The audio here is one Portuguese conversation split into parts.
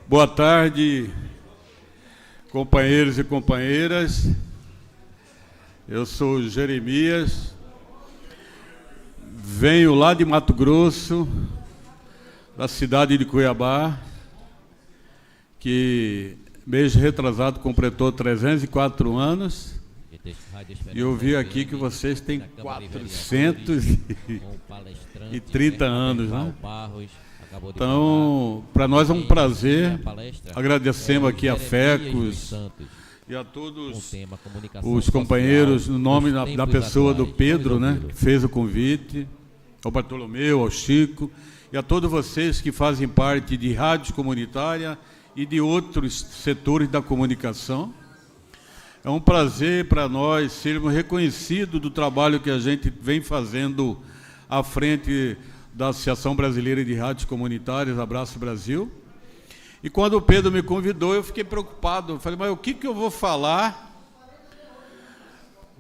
Boa tarde, companheiros e companheiras. Eu sou Jeremias, venho lá de Mato Grosso, da cidade de Cuiabá, que mês retrasado completou 304 anos. E eu vi aqui que vocês têm 430 anos, né? Então, para nós é um prazer. Agradecemos aqui a FECOS e a todos os companheiros, no nome da pessoa do Pedro, né, que fez o convite, ao Bartolomeu, ao Chico, e a todos vocês que fazem parte de rádios comunitárias e de outros setores da comunicação. É um prazer para nós sermos reconhecidos do trabalho que a gente vem fazendo à frente da Associação Brasileira de Rádios Comunitárias, Abraço Brasil. E quando o Pedro me convidou, eu fiquei preocupado. Eu falei, mas o que eu vou falar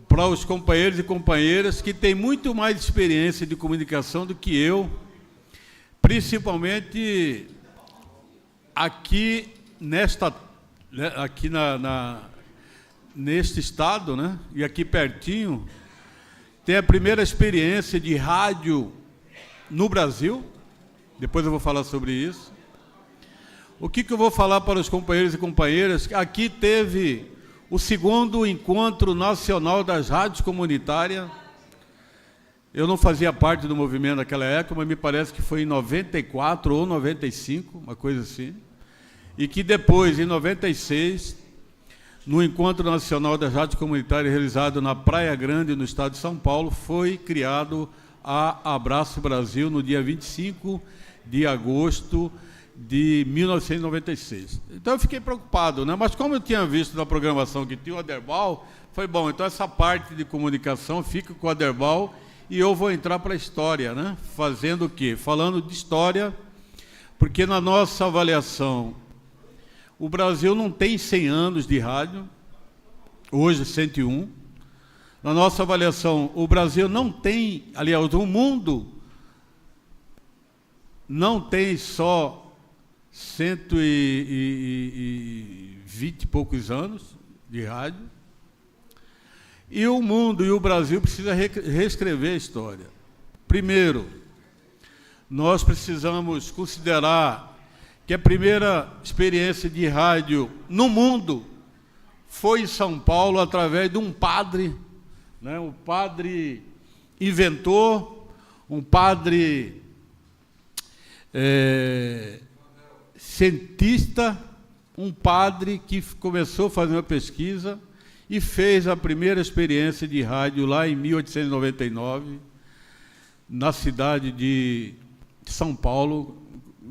para os companheiros e companheiras que têm muito mais experiência de comunicação do que eu, principalmente aqui neste estado, né? E aqui pertinho, tem a primeira experiência de rádio no Brasil. Depois eu vou falar sobre isso. O que eu vou falar para os companheiros e companheiras? Aqui teve o 2º Encontro Nacional das Rádios Comunitárias. Eu não fazia parte do movimento naquela época, mas me parece que foi em 94 ou 95, uma coisa assim. E que depois, em 96, no Encontro Nacional das Rádios Comunitárias realizado na Praia Grande, no estado de São Paulo, foi criado a Abraço Brasil no dia 25 de agosto de 1996. Então eu fiquei preocupado, né? Mas como eu tinha visto na programação que tinha o Aderbal, foi bom, então essa parte de comunicação fica com o Aderbal e eu vou entrar para a história, né? Fazendo o quê? Falando de história, porque na nossa avaliação, o Brasil não tem 100 anos de rádio, hoje 101. Na nossa avaliação, o Brasil não tem, aliás, o mundo não tem só 120 e poucos anos de rádio. E o mundo e o Brasil precisam reescrever a história. Primeiro, nós precisamos considerar que a primeira experiência de rádio no mundo foi em São Paulo, através de um padre, né, um padre inventor, um padre cientista, um padre que começou a fazer uma pesquisa e fez a primeira experiência de rádio lá em 1899, na cidade de São Paulo,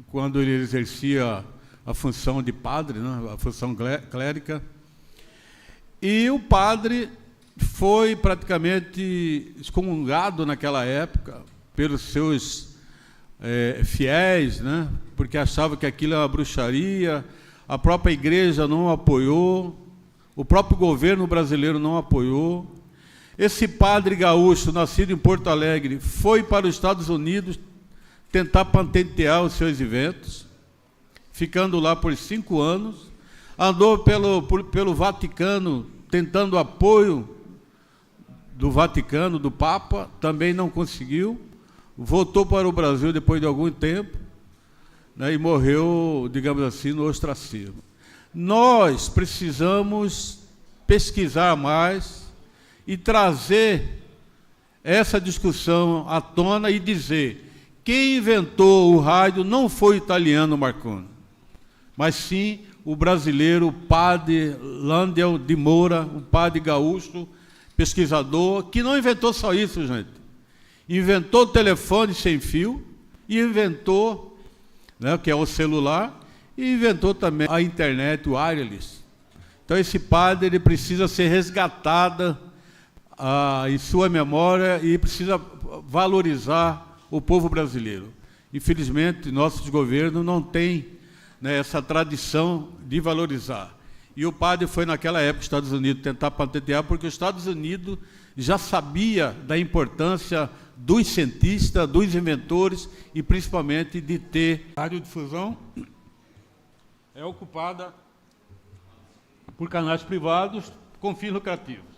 quando ele exercia a função de padre, né, a função clérica. E o padre foi praticamente excomungado naquela época pelos seus fiéis, né, porque achava que aquilo era uma bruxaria. A própria igreja não apoiou, o próprio governo brasileiro não apoiou. Esse padre gaúcho, nascido em Porto Alegre, foi para os Estados Unidos tentar patentear os seus eventos, ficando lá por 5 anos, andou pelo Vaticano, tentando apoio do Vaticano, do Papa, também não conseguiu, voltou para o Brasil depois de algum tempo, né, e morreu, digamos assim, no ostracismo. Nós precisamos pesquisar mais e trazer essa discussão à tona e dizer: quem inventou o rádio não foi o italiano Marconi, mas sim o brasileiro padre Landel de Moura, um padre gaúcho, pesquisador, que não inventou só isso, gente. Inventou o telefone sem fio, e inventou, né, que é o celular, e inventou também a internet, o wireless. Então esse padre ele precisa ser resgatado em sua memória e precisa valorizar o povo brasileiro. Infelizmente, nossos governos não têm, né, essa tradição de valorizar. E o padre foi naquela época aos Estados Unidos tentar patentear, porque os Estados Unidos já sabia da importância dos cientistas, dos inventores e principalmente de ter radiodifusão é ocupada por canais privados com fins lucrativos.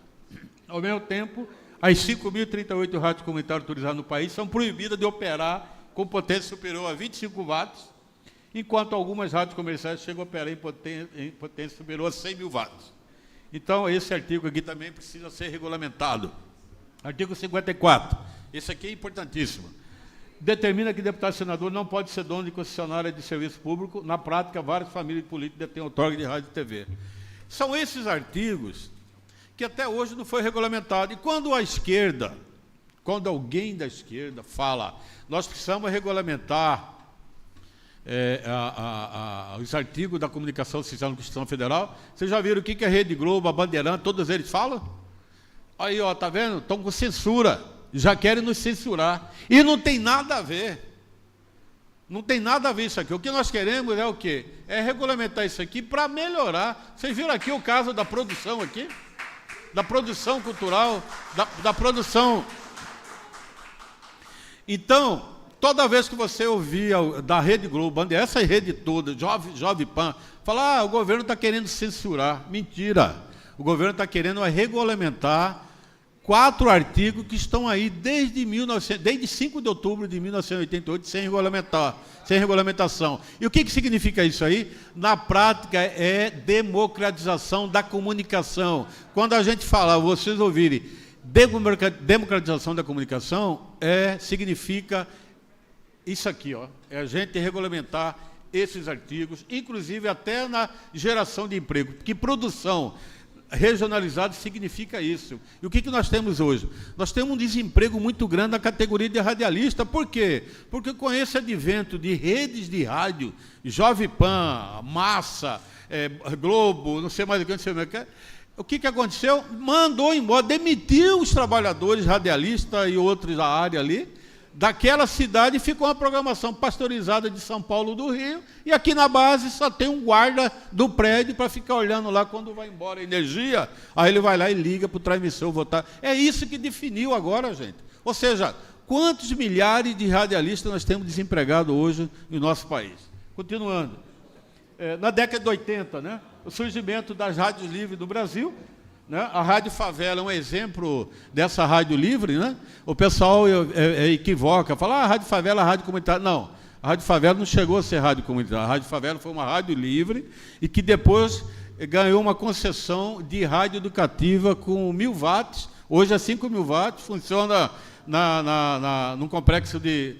Ao mesmo tempo, as 5.038 rádios comunitárias autorizadas no país são proibidas de operar com potência superior a 25 watts, enquanto algumas rádios comerciais chegam a operar em potência superior a 100 mil watts. Então, esse artigo aqui também precisa ser regulamentado. Artigo 54. Esse aqui é importantíssimo. Determina que deputado e senador não pode ser dono de concessionária de serviço público. Na prática, várias famílias políticas detêm outorga de rádio e TV. São esses artigos que até hoje não foi regulamentado. E quando a esquerda, quando alguém da esquerda fala, nós precisamos regulamentar os artigos da comunicação social na Constituição Federal, vocês já viram o que a Rede Globo, a Bandeirante, todos eles falam? Aí, ó, tá vendo? Estão com censura, já querem nos censurar. E não tem nada a ver. Não tem nada a ver isso aqui. O que nós queremos é o quê? É regulamentar isso aqui para melhorar. Vocês viram aqui o caso da produção aqui? Da produção cultural, da produção. Então, toda vez que você ouvia da Rede Globo, essa rede toda, Jovem Pan, falar, o governo está querendo censurar. Mentira. O governo está querendo regulamentar 4 artigos que estão aí desde 5 de outubro de 1988 sem regulamentação. E o que significa isso aí? Na prática, é democratização da comunicação. Quando a gente fala, vocês ouvirem, democratização da comunicação, significa isso aqui, ó, é a gente regulamentar esses artigos, inclusive até na geração de emprego, porque produção regionalizada significa isso. E o que nós temos hoje? Nós temos um desemprego muito grande na categoria de radialista. Por quê? Porque com esse advento de redes de rádio, Jovem Pan, Massa, Globo, não sei mais o que, não sei mais o que, o que aconteceu? Mandou embora, demitiu os trabalhadores radialistas e outros da área ali, daquela cidade, e ficou uma programação pastorizada de São Paulo, do Rio, e aqui na base só tem um guarda do prédio para ficar olhando lá quando vai embora a energia, aí ele vai lá e liga para o transmissor votar. É isso que definiu agora, gente. Ou seja, quantos milhares de radialistas nós temos desempregados hoje no nosso país? Continuando. Na década de 80, né, o surgimento das rádios livres do Brasil, né? A Rádio Favela é um exemplo dessa rádio livre, né? O pessoal equivoca, fala, a Rádio Favela é a rádio comunitária. Não, a Rádio Favela não chegou a ser rádio comunitária. A Rádio Favela foi uma rádio livre e que depois ganhou uma concessão de rádio educativa com 1.000 watts, hoje é 5.000 watts, funciona num complexo de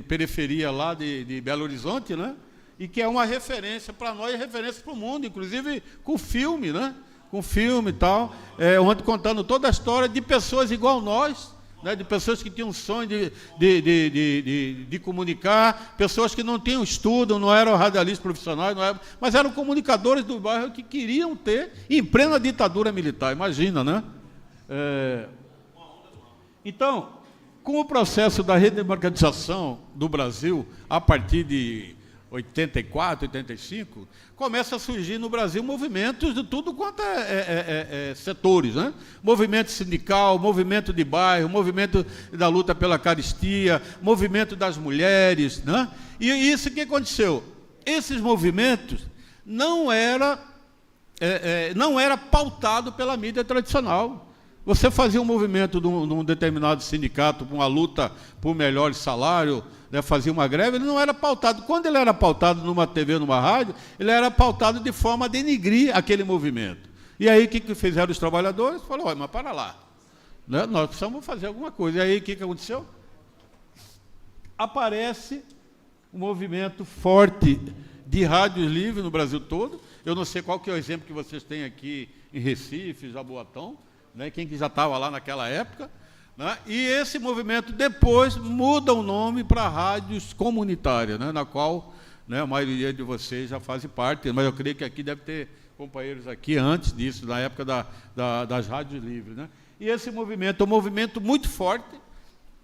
periferia lá de Belo Horizonte, né? E que é uma referência para nós e referência para o mundo, inclusive com filme, né? Com filme e tal, onde contando toda a história de pessoas igual nós, né, de pessoas que tinham um sonho de comunicar, pessoas que não tinham estudo, não eram radialistas profissionais, mas eram comunicadores do bairro que queriam ter, em plena ditadura militar, imagina, né? Então, com o processo da redemocratização do Brasil, a partir de 84, 85, começa a surgir no Brasil movimentos de tudo quanto setores, né? Movimento sindical, movimento de bairro, movimento da luta pela caristia, movimento das mulheres, né? E isso que aconteceu? Esses movimentos não era pautado pela mídia tradicional. Você fazia um movimento de um determinado sindicato, uma luta por melhor salário, né, fazia uma greve, ele não era pautado. Quando ele era pautado numa TV, numa rádio, ele era pautado de forma a denigrir aquele movimento. E aí o que fizeram os trabalhadores? Falaram, mas para lá, né, nós precisamos fazer alguma coisa. E aí o que aconteceu? Aparece um movimento forte de rádios livres no Brasil todo. Eu não sei qual que é o exemplo que vocês têm aqui em Recife, Jaboatão, né, quem que já estava lá naquela época, né, e esse movimento depois muda o nome para rádios comunitárias, né, na qual, né, a maioria de vocês já faz parte, mas eu creio que aqui deve ter companheiros aqui antes disso, na época das rádios livres, né. E esse movimento é um movimento muito forte.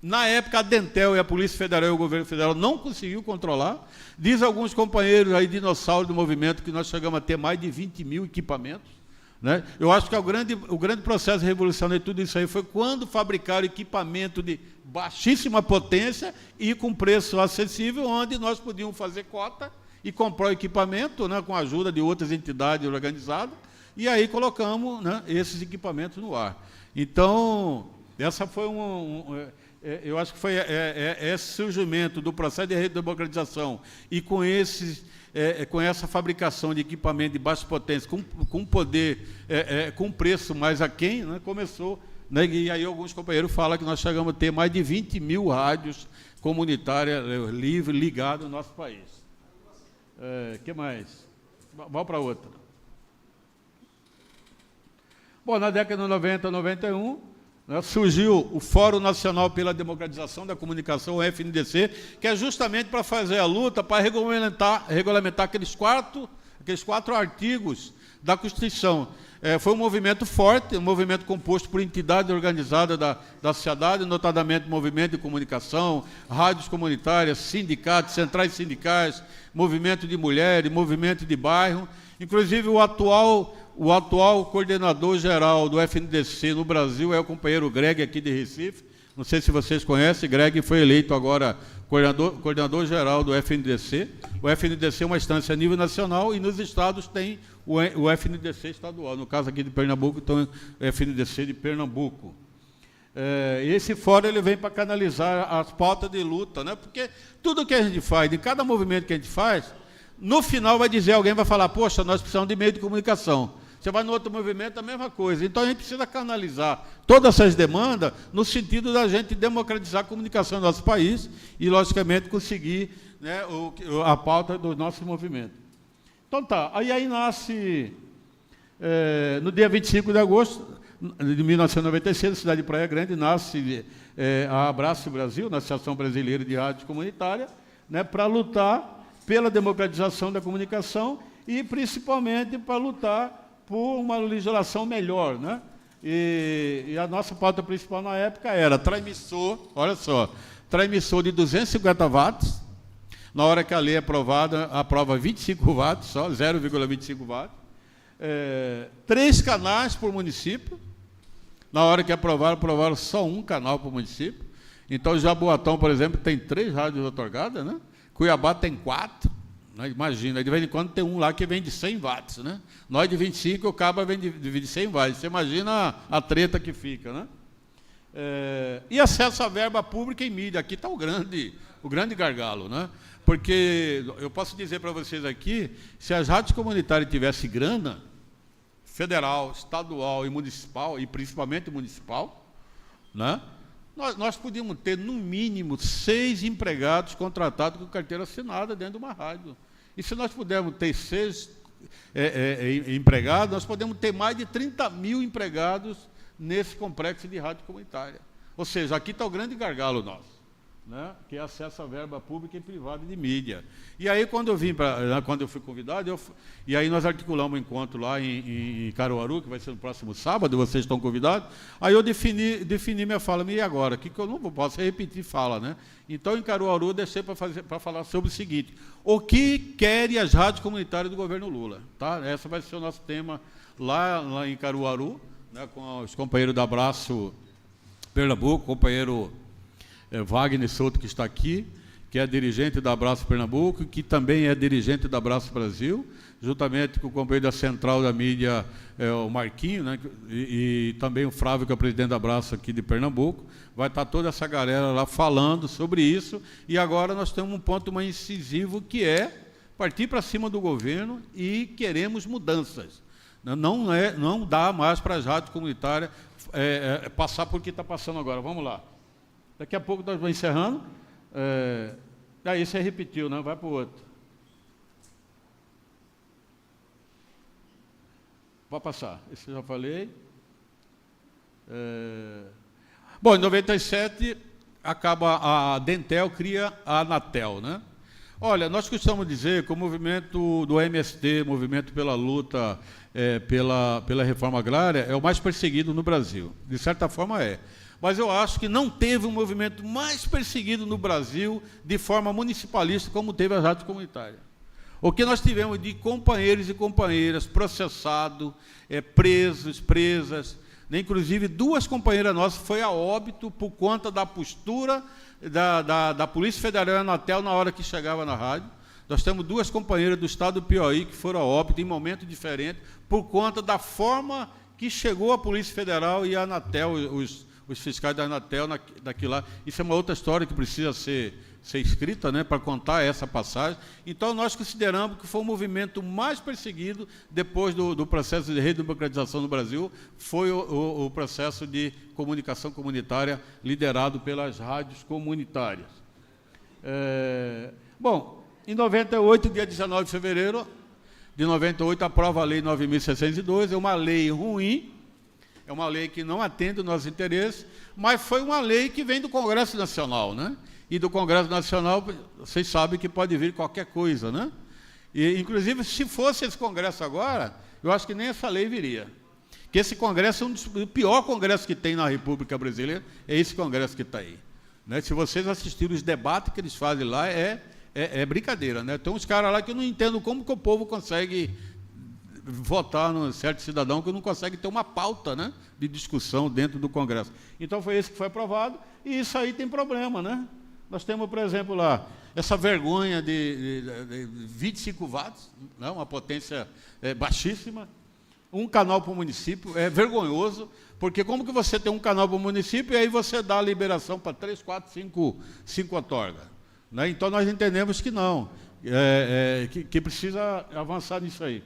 Na época, a Dentel e a Polícia Federal e o governo federal não conseguiu controlar. Diz alguns companheiros aí, dinossauros do movimento, que nós chegamos a ter mais de 20.000 equipamentos, né? Eu acho que o grande processo revolucionário de tudo isso aí foi quando fabricaram equipamento de baixíssima potência e com preço acessível, onde nós podíamos fazer cota e comprou equipamento, né, com a ajuda de outras entidades organizadas, e aí colocamos, né, esses equipamentos no ar. Então, essa foi eu acho que foi esse surgimento do processo de redemocratização e com essa fabricação de equipamento de baixa potência, com poder, com preço mais aquém, né, começou, né, e aí alguns companheiros falam que nós chegamos a ter mais de 20 mil rádios comunitárias livres ligadas no nosso país. Que mais? Vamos para outra. Bom, na década de 90, 91, né, surgiu o Fórum Nacional pela Democratização da Comunicação, o FNDC, que é justamente para fazer a luta, para regulamentar aqueles quatro artigos da Constituição. Foi um movimento forte, um movimento composto por entidades organizadas da sociedade, notadamente movimento de comunicação, rádios comunitárias, sindicatos, centrais sindicais, movimento de mulheres, movimento de bairro. Inclusive, o atual coordenador geral do FNDC no Brasil é o companheiro Greg, aqui de Recife. Não sei se vocês conhecem, Greg foi eleito agora coordenador geral do FNDC. O FNDC é uma instância a nível nacional e nos estados tem o FNDC estadual. No caso aqui de Pernambuco, então, o FNDC de Pernambuco. Esse fórum ele vem para canalizar as pautas de luta, né? Porque tudo que a gente faz, de cada movimento que a gente faz, no final alguém vai falar, poxa, nós precisamos de meio de comunicação. Você vai no outro movimento, a mesma coisa. Então, a gente precisa canalizar todas essas demandas no sentido da gente democratizar a comunicação no nosso país e, logicamente, conseguir, né, a pauta do nosso movimento. Então, tá. Aí nasce, no dia 25 de agosto de 1996, na cidade de Praia Grande, nasce a Abraço Brasil, na Associação Brasileira de Rádio Comunitária, né, para lutar pela democratização da comunicação e, principalmente, para lutar por uma legislação melhor, né? E a nossa pauta principal na época era transmissor, olha só, transmissor de 250 watts, na hora que a lei é aprovada, aprova 25 watts, só 0,25 watts, 3 canais por município, na hora que aprovaram só um canal por município. Então, Jaboatão, por exemplo, tem 3 rádios otorgadas, né? Cuiabá tem 4. Imagina, de vez em quando tem um lá que vem de 100 watts, né? Nós de 25, o cabo vem de 100 watts. Você imagina a treta que fica, né? E acesso à verba pública em mídia. Aqui está o grande gargalo, né? Porque eu posso dizer para vocês aqui, se as rádios comunitárias tivessem grana, federal, estadual e municipal, e principalmente municipal, né? Nós podíamos ter, no mínimo, 6 empregados contratados com carteira assinada dentro de uma rádio. E se nós pudermos ter 6 empregados, nós podemos ter mais de 30 mil empregados nesse complexo de rádio comunitária. Ou seja, aqui está o grande gargalo nosso, né, que é acesso à verba pública e privada de mídia. E aí, quando eu fui convidado, e aí nós articulamos um encontro lá em Caruaru, que vai ser no próximo sábado, vocês estão convidados, aí eu defini minha fala, e agora? Que eu não posso repetir fala, né? Então, em Caruaru, eu deixei para falar sobre o seguinte, o que querem as rádios comunitárias do governo Lula, tá? Esse vai ser o nosso tema lá em Caruaru, né, com os companheiros da Abraço Pernambuco, companheiro Wagner Souto, que está aqui, que é dirigente da Abraço Pernambuco, que também é dirigente da Abraço Brasil, juntamente com o companheiro da Central da Mídia, o Marquinho, né, e também o Flávio, que é o presidente da Abraço aqui de Pernambuco. Vai estar toda essa galera lá falando sobre isso, e agora nós temos um ponto mais incisivo, que é partir para cima do governo e queremos mudanças. Não dá mais para as rádios comunitárias passar por que está passando agora. Vamos lá. Daqui a pouco nós vamos encerrando. Aí você repetiu, né? Vai para o outro. Pode passar. Esse eu já falei. Bom, em 97, a Dentel cria a Anatel, né? Olha, nós costumamos dizer que o movimento do MST, movimento pela luta pela reforma agrária, é o mais perseguido no Brasil. De certa forma é. Mas eu acho que não teve um movimento mais perseguido no Brasil de forma municipalista como teve a rádio comunitária. O que nós tivemos de companheiros e companheiras processados, presos, presas, né? Inclusive 2 companheiras nossas foi a óbito por conta da postura da Polícia Federal e Anatel na hora que chegava na rádio. Nós temos 2 companheiras do estado do Piauí que foram a óbito em momento diferente por conta da forma que chegou a Polícia Federal e a Anatel, os fiscais da Anatel daquilo lá. Isso é uma outra história que precisa ser escrita, né, para contar essa passagem. Então, nós consideramos que foi o movimento mais perseguido depois do processo de redemocratização no Brasil, foi o processo de comunicação comunitária liderado pelas rádios comunitárias. Bom, em 98, dia 19 de fevereiro de 98, aprova a Lei 9.602, é uma lei ruim, é uma lei que não atende os nossos interesses, mas foi uma lei que vem do Congresso Nacional, né? E do Congresso Nacional, vocês sabem que pode vir qualquer coisa, né? E, inclusive, se fosse esse Congresso agora, eu acho que nem essa lei viria. Que esse Congresso é o pior Congresso que tem na República Brasileira, é esse Congresso que está aí. Né? Se vocês assistirem os debates que eles fazem lá, é brincadeira, né? Tem uns caras lá que eu não entendo como que o povo consegue votar num certo cidadão que não consegue ter uma pauta, né, de discussão dentro do Congresso. Então, foi esse que foi aprovado, e isso aí tem problema, né? Nós temos, por exemplo, lá, essa vergonha de 25 watts, né, uma potência baixíssima, um canal para o município, é vergonhoso, porque como que você tem um canal para o município e aí você dá a liberação para 3, 4, 5 outorgas? Né? Então, nós entendemos que não, que precisa avançar nisso aí.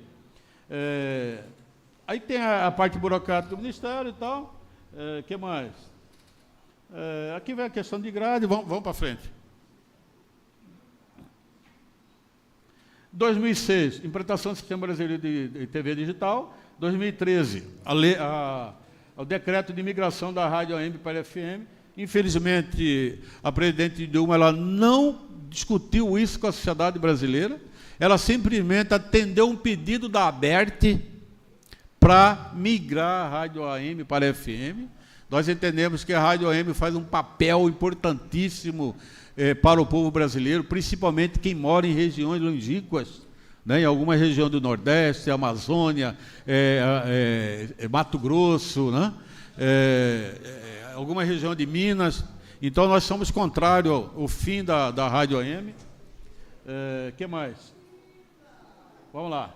Aí tem a parte burocrática do Ministério e tal. Que mais? Aqui vem a questão de grade, vamos para frente. 2006, implantação do Sistema Brasileiro de TV Digital. 2013, o decreto de migração da rádio AM para FM. Infelizmente, a presidente Dilma ela não discutiu isso com a sociedade brasileira, ela simplesmente atendeu um pedido da ABERT para migrar a rádio AM para a FM. Nós entendemos que a rádio AM faz um papel importantíssimo para o povo brasileiro, principalmente quem mora em regiões longínquas, né, em alguma região do Nordeste, Amazônia, Mato Grosso, né, alguma região de Minas. Então, nós somos contrários ao fim da rádio AM. Que mais? Vamos lá.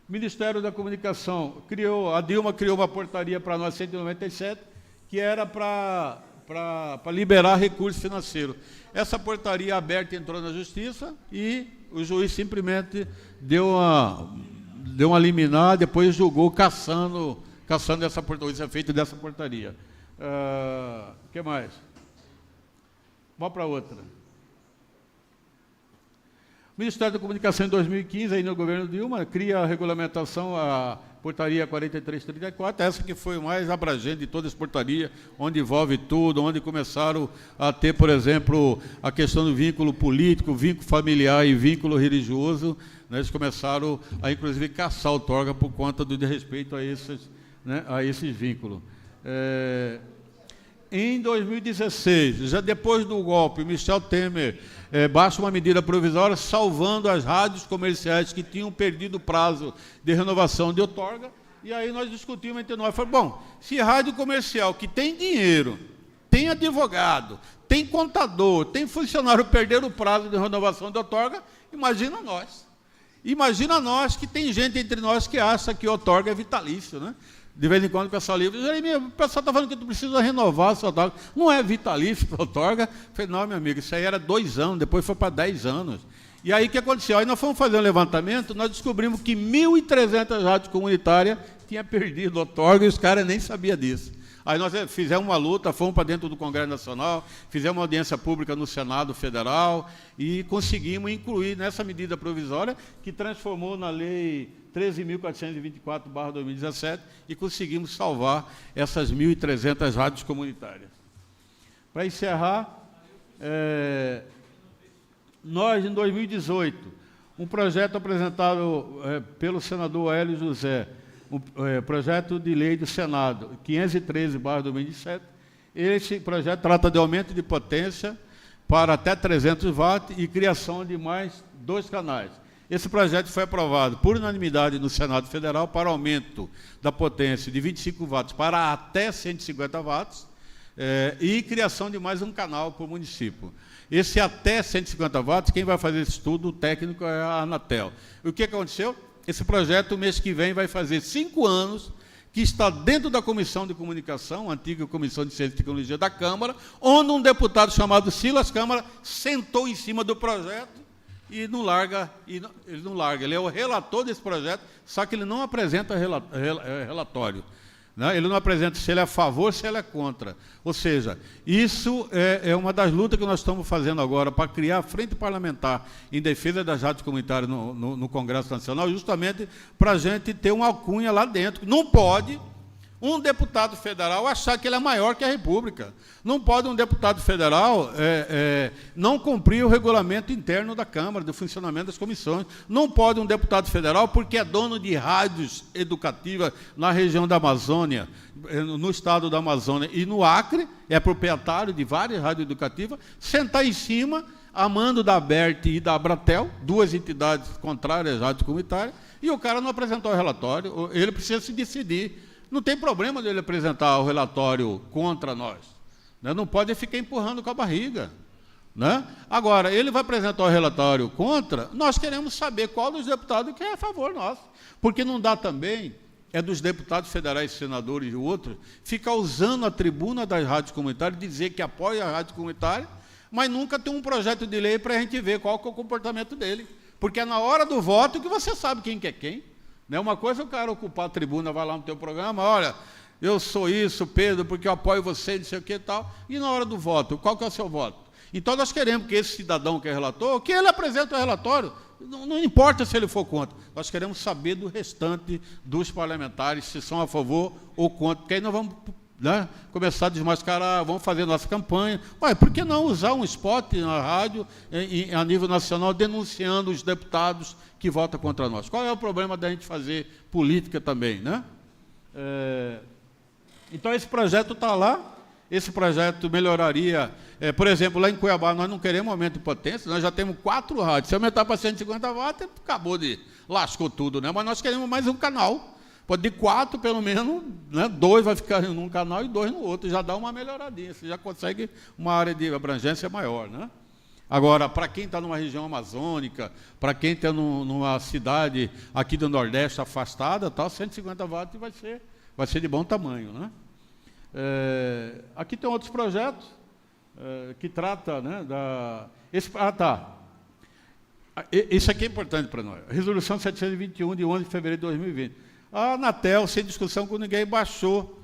Ministério da Comunicação, a Dilma criou uma portaria para nós, 197, que era para liberar recursos financeiros. Essa portaria aberta entrou na Justiça e o juiz simplesmente deu uma liminar, depois julgou cassando essa portaria, o efeito dessa portaria. O que mais? Vamos para outra. O Ministério da Comunicação, em 2015, aí no governo Dilma, cria a regulamentação, a portaria 4334, essa que foi o mais abrangente de todas as portarias, onde envolve tudo, onde começaram a ter, por exemplo, a questão do vínculo político, vínculo familiar e vínculo religioso, né, eles começaram a, inclusive, caçar outorga por conta do desrespeito a esses vínculos. Em 2016, já depois do golpe, Michel Temer baixa uma medida provisória salvando as rádios comerciais que tinham perdido o prazo de renovação de outorga, e aí nós discutimos entre nós, falamos, bom, se rádio comercial que tem dinheiro, tem advogado, tem contador, tem funcionário perder o prazo de renovação de outorga, imagina nós. Imagina nós que tem gente entre nós que acha que outorga é vitalício, né? De vez em quando o pessoal livre, o pessoal está falando que tu precisa renovar a sua outorga. Não é vitalício para outorga? Eu falei, não, meu amigo, isso aí era 2 anos, depois foi para 10 anos. E aí o que aconteceu? Aí nós fomos fazer um levantamento, nós descobrimos que 1.300 rádios comunitárias tinham perdido outorga e os caras nem sabiam disso. Aí nós fizemos uma luta, fomos para dentro do Congresso Nacional, fizemos uma audiência pública no Senado Federal e conseguimos incluir nessa medida provisória que transformou na Lei 13.424/2017 e conseguimos salvar essas 1.300 rádios comunitárias. Para encerrar, nós, em 2018, um projeto apresentado pelo senador Hélio José, projeto de lei do Senado, 513/2017, esse projeto trata de aumento de potência para até 300 watts e criação de mais 2 canais. Esse projeto foi aprovado por unanimidade no Senado Federal para aumento da potência de 25 watts para até 150 watts, e criação de mais um canal para o município. Esse até 150 watts, quem vai fazer esse estudo técnico é a Anatel. E o que aconteceu? Esse projeto, mês que vem, vai fazer 5 anos, que está dentro da Comissão de Comunicação, a antiga Comissão de Ciência e Tecnologia da Câmara, onde um deputado chamado Silas Câmara sentou em cima do projeto e não larga, ele não larga. Ele é o relator desse projeto, só que ele não apresenta relatório. Né? Ele não apresenta se ele é a favor, se ele é contra. Ou seja, isso é uma das lutas que nós estamos fazendo agora para criar a frente parlamentar em defesa das rádios comunitárias no Congresso Nacional, justamente para a gente ter uma alcunha lá dentro. Não pode um deputado federal achar que ele é maior que a República. Não pode um deputado federal não cumprir o regulamento interno da Câmara, do funcionamento das comissões. Não pode um deputado federal, porque é dono de rádios educativas na região da Amazônia, no estado da Amazônia e no Acre, é proprietário de várias rádios educativas, sentar em cima, a mando da ABERT e da Abratel, 2 entidades contrárias às rádios comunitárias, e o cara não apresentou o relatório, ele precisa se decidir. Não tem problema dele apresentar o relatório contra nós. Né? Não pode ficar empurrando com a barriga. Né? Agora, ele vai apresentar o relatório contra, nós queremos saber qual dos deputados que é a favor nosso. Porque não dá também, dos deputados federais, senadores e outros, ficar usando a tribuna das rádios comunitárias, dizer que apoia a rádio comunitária, mas nunca tem um projeto de lei para a gente ver qual que é o comportamento dele. Porque é na hora do voto que você sabe quem que é quem. Não é uma coisa o cara ocupar a tribuna, vai lá no teu programa, olha, eu sou isso, Pedro, porque eu apoio você, não sei o que e tal. E na hora do voto, qual que é o seu voto? Então nós queremos que esse cidadão que é relator, que ele apresente o relatório, não importa se ele for contra. Nós queremos saber do restante dos parlamentares, se são a favor ou contra, porque aí nós vamos... Né? Começar a desmascarar, vamos fazer nossa campanha. Ué, por que não usar um spot na rádio, a nível nacional, denunciando os deputados que votam contra nós? Qual é o problema da gente fazer política também? Né? Então, esse projeto está lá, esse projeto melhoraria... por exemplo, lá em Cuiabá, nós não queremos aumento de potência, nós já temos 4 rádios. Se aumentar para 150 watts, acabou lascou tudo, né? Mas nós queremos mais um canal. Pode de 4, pelo menos, né, 2 vai ficar num canal e 2 no outro, já dá uma melhoradinha, você já consegue uma área de abrangência maior. Né? Agora, para quem está numa região amazônica, para quem está numa cidade aqui do Nordeste afastada, tal, 150 watts vai ser de bom tamanho. Né? Aqui tem outros projetos que tratam, né, isso aqui é importante para nós. Resolução 721, de 11 de fevereiro de 2020. A Anatel, sem discussão com ninguém, baixou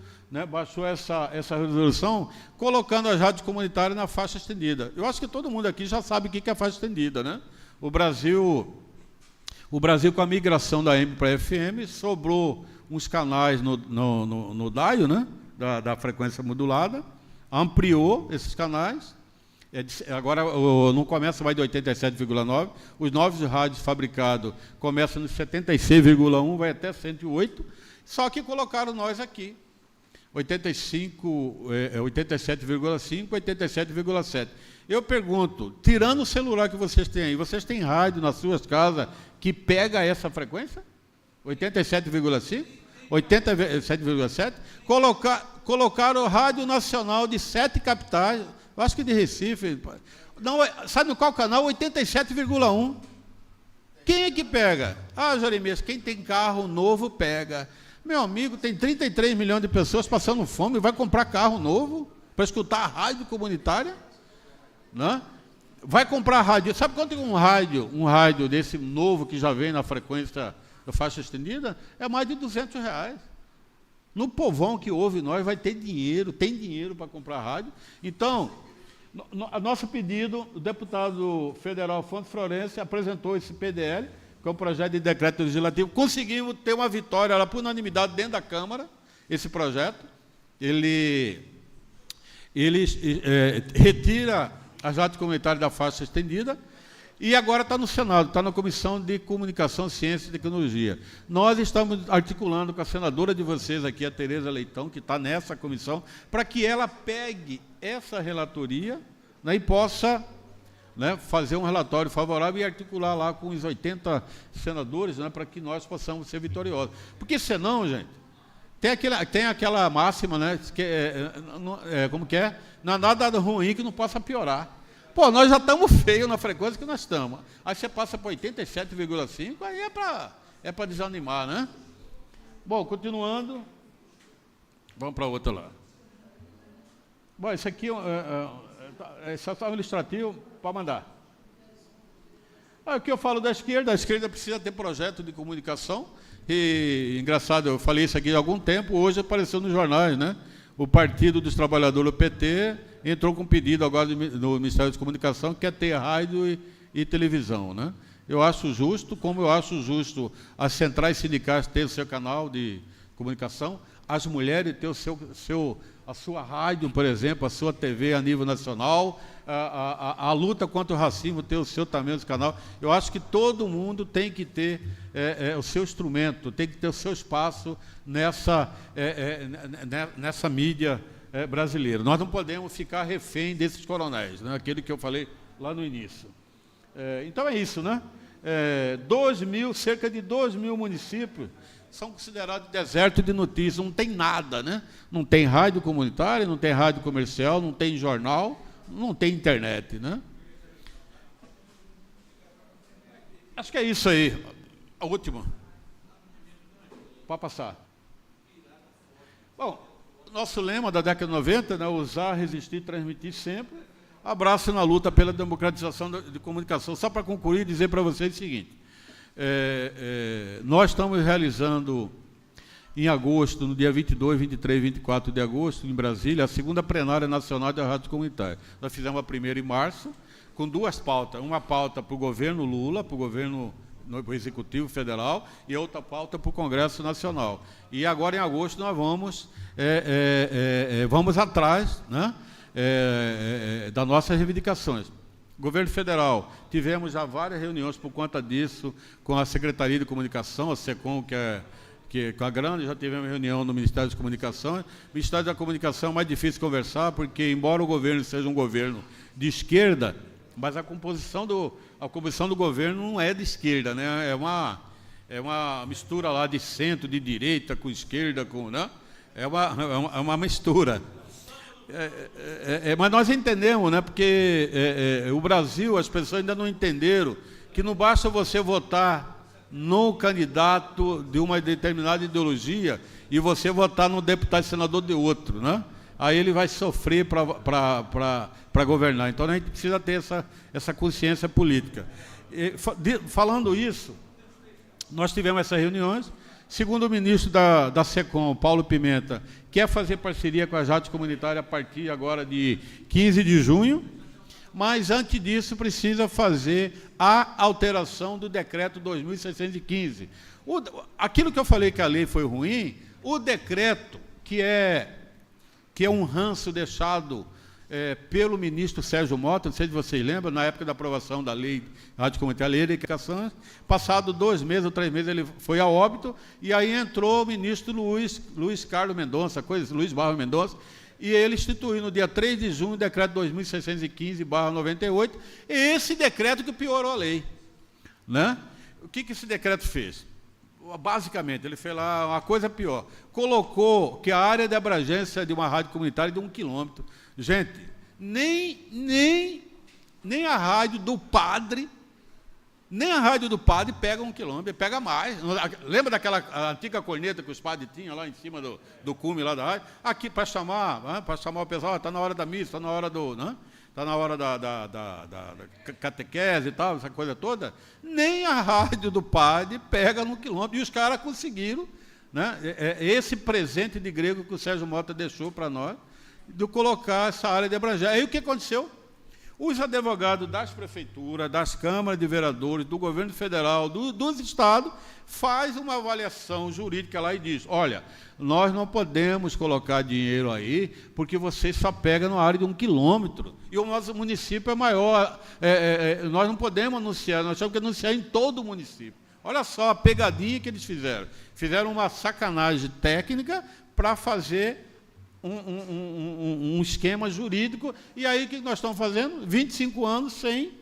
essa resolução, colocando as rádios comunitárias na faixa estendida. Eu acho que todo mundo aqui já sabe o que é a faixa estendida. Né? O Brasil, com a migração da AM para a FM, sobrou uns canais no DAIO, né? da frequência modulada, ampliou esses canais. Agora não começa mais de 87,9, os novos rádios fabricados começam no 76,1, vai até 108, só que colocaram nós aqui, 87,5, 87,7. Eu pergunto, tirando o celular que vocês têm aí, vocês têm rádio nas suas casas que pega essa frequência? 87,5? 87,7? Colocaram o Rádio Nacional de 7 capitais, eu acho que de Recife. Não, sabe qual canal? 87,1. Quem é que pega? Jeremias, quem tem carro novo pega. Meu amigo, tem 33 milhões de pessoas passando fome, vai comprar carro novo para escutar a rádio comunitária? Né? Vai comprar rádio. Sabe quanto é um rádio desse novo que já vem na frequência da faixa estendida? É mais de R$200. No povão que ouve nós vai ter dinheiro, tem dinheiro para comprar rádio. Então, nosso pedido, o deputado federal Afonso Florencio apresentou esse PDL, que é um projeto de decreto legislativo. Conseguimos ter uma vitória lá por unanimidade dentro da Câmara, esse projeto. Ele retira as rádios comunitárias da faixa estendida, e agora está no Senado, está na Comissão de Comunicação, Ciência e Tecnologia. Nós estamos articulando com a senadora de vocês aqui, a Tereza Leitão, que está nessa comissão, para que ela pegue essa relatoria, né, e possa, né, fazer um relatório favorável e articular lá com os 80 senadores, né, para que nós possamos ser vitoriosos. Porque senão, gente, Tem aquela máxima, né? Como que é? Não há nada ruim que não possa piorar. Pô, nós já estamos feios na frequência que nós estamos. Aí você passa para 87,5, aí é para desanimar, né? Bom, continuando. Vamos para outra lá. Bom, isso aqui é só um ilustrativo para mandar. O que eu falo da esquerda? A esquerda precisa ter projeto de comunicação. E, engraçado, eu falei isso aqui há algum tempo, hoje apareceu nos jornais, né? O Partido dos Trabalhadores, o PT, entrou com um pedido agora no Ministério da Comunicação, que é ter rádio e televisão, né? Eu acho justo, como eu acho justo as centrais sindicais ter o seu canal de comunicação, as mulheres ter a sua rádio, por exemplo, a sua TV a nível nacional, a luta contra o racismo ter o seu também esse canal. Eu acho que todo mundo tem que ter o seu instrumento, tem que ter o seu espaço nessa mídia brasileira. Nós não podemos ficar refém desses coronéis, né? Aquele que eu falei lá no início. Então é isso, né? Cerca de 2.000 municípios são considerados deserto de notícias, não tem nada, né? Não tem rádio comunitária, não tem rádio comercial, não tem jornal, não tem internet, né? Acho que é isso aí. A última. Pode passar. Bom, nosso lema da década de 90, né? Usar, resistir, transmitir sempre. Abraço na luta pela democratização de comunicação. Só para concluir, dizer para vocês o seguinte. Nós estamos realizando, em agosto, no dia 22, 23 e 24 de agosto, em Brasília, a segunda plenária nacional da Rádio Comunitária. Nós fizemos a primeira em março, com duas pautas. Uma pauta para o governo Lula, para o governo no Executivo Federal, e outra pauta para o Congresso Nacional. E agora, em agosto, nós vamos atrás, né, das nossas reivindicações. Governo Federal, tivemos já várias reuniões por conta disso, com a Secretaria de Comunicação, a SECOM, que com a grande, já tivemos reunião no Ministério da Comunicação. O Ministério da Comunicação é mais difícil conversar, porque, embora o governo seja um governo de esquerda, mas a composição do governo não é de esquerda, né? É uma mistura lá de centro, de direita, com esquerda, né? É uma mistura. Mas nós entendemos, né? Porque o Brasil, as pessoas ainda não entenderam que não basta você votar no candidato de uma determinada ideologia e você votar no deputado e senador de outro, né? Aí ele vai sofrer para governar. Então a gente precisa ter essa consciência política. Falando isso, nós tivemos essas reuniões. Segundo o ministro da SECOM, Paulo Pimenta, quer fazer parceria com as rádios comunitárias a partir agora de 15 de junho, mas antes disso precisa fazer a alteração do decreto 2615. Aquilo que eu falei que a lei foi ruim, o decreto, que é um ranço deixado pelo ministro Sérgio Mota, não sei se vocês lembram, na época da aprovação da lei rádio comunitária, lei de educação, passado 2 meses ou 3 meses ele foi a óbito, e aí entrou o ministro Luiz Carlos Mendonça, Luiz Barros Mendonça, e ele instituiu no dia 3 de junho o decreto 2615/98, esse decreto que piorou a lei, né? O que esse decreto fez? Basicamente, ele fez lá uma coisa pior. Colocou que a área de abrangência de uma rádio comunitária é de 1 quilômetro. Gente, nem a rádio do padre, pega 1 quilômetro, pega mais. Lembra daquela antiga corneta que os padres tinham lá em cima do cume lá da rádio? Aqui, para chamar o pessoal, está na hora da missa, está na hora está na hora da catequese e tal, essa coisa toda. Nem a rádio do padre pega 1 quilômetro. E os caras conseguiram, né, esse presente de grego que o Sérgio Mota deixou para nós, de colocar essa área de abrangência. Aí o que aconteceu? Os advogados das prefeituras, das câmaras de vereadores, do governo federal, dos estados, faz uma avaliação jurídica lá e diz, olha, nós não podemos colocar dinheiro aí, porque você só pega na área de 1 quilômetro, e o nosso município é maior, nós não podemos anunciar, nós temos que anunciar em todo o município. Olha só a pegadinha que eles fizeram. Fizeram uma sacanagem técnica para fazer um esquema jurídico, e aí o que nós estamos fazendo? 25 anos sem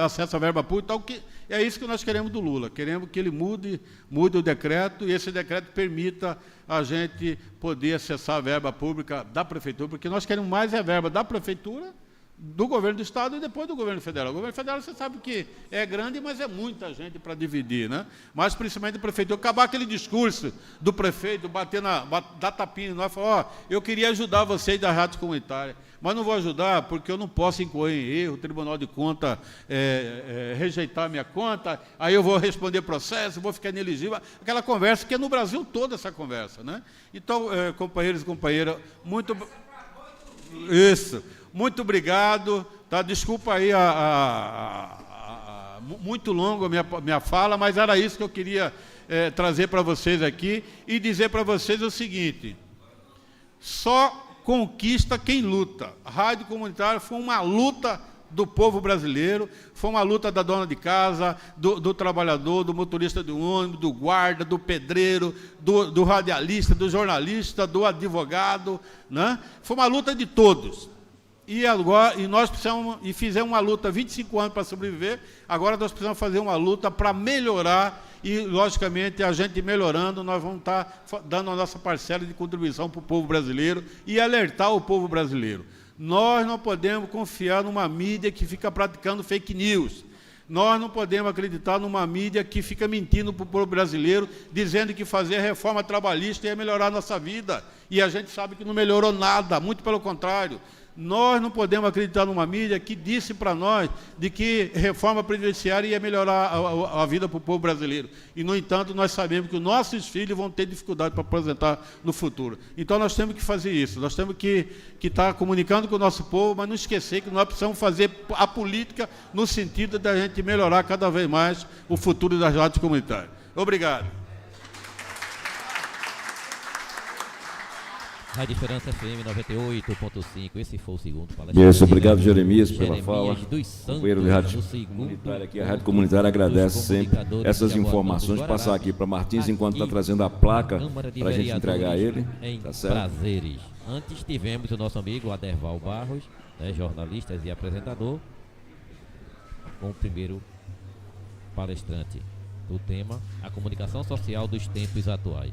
acesso à verba pública, tal, É isso que nós queremos do Lula, queremos que ele mude o decreto, e esse decreto permita a gente poder acessar a verba pública da Prefeitura, porque nós queremos mais a verba da Prefeitura, do governo do Estado e depois do governo federal. O governo federal, você sabe que é grande, mas é muita gente para dividir, né? Mas principalmente o prefeito, acabar aquele discurso do prefeito, dar tapinha, nós falar, eu queria ajudar vocês da rádio comunitária, mas não vou ajudar porque eu não posso incorrer em erro, o Tribunal de Contas rejeitar a minha conta, aí eu vou responder processo, vou ficar inelegível, aquela conversa que é no Brasil toda essa conversa, né? Então, companheiros e companheiras, muito obrigado, tá? Desculpa aí muito longo a minha fala, mas era isso que eu queria trazer para vocês aqui e dizer para vocês o seguinte: só conquista quem luta. A rádio comunitária foi uma luta do povo brasileiro, foi uma luta da dona de casa, do trabalhador, do motorista do ônibus, do guarda, do pedreiro, do radialista, do jornalista, do advogado, né? Foi uma luta de todos. E nós precisamos, e fizemos uma luta 25 anos para sobreviver, agora nós precisamos fazer uma luta para melhorar, e, logicamente, a gente melhorando, nós vamos estar dando a nossa parcela de contribuição para o povo brasileiro e alertar o povo brasileiro. Nós não podemos confiar numa mídia que fica praticando fake news. Nós não podemos acreditar numa mídia que fica mentindo para o povo brasileiro, dizendo que fazer a reforma trabalhista ia melhorar a nossa vida. E a gente sabe que não melhorou nada, muito pelo contrário. Nós não podemos acreditar numa mídia que disse para nós de que reforma previdenciária ia melhorar a vida para o povo brasileiro. E, no entanto, nós sabemos que os nossos filhos vão ter dificuldade para aposentar no futuro. Então, nós temos que fazer isso. Nós temos que estar comunicando com o nosso povo, mas não esquecer que nós precisamos fazer a política no sentido da gente melhorar cada vez mais o futuro das rádios comunitárias. Obrigado. Rádio Esperança FM 98.5, esse foi o segundo palestra. Isso, obrigado, Jeremias, pela fala. Dos Companheiro de Rádio Comunitária aqui, a Rádio Comunitária agradece sempre essas informações. Passar aqui para Martins, enquanto está trazendo a placa para a gente entregar a ele. Em certo? Prazeres. Antes tivemos o nosso amigo Aderval Barros, jornalista e apresentador, com o primeiro palestrante do tema, a comunicação social dos tempos atuais.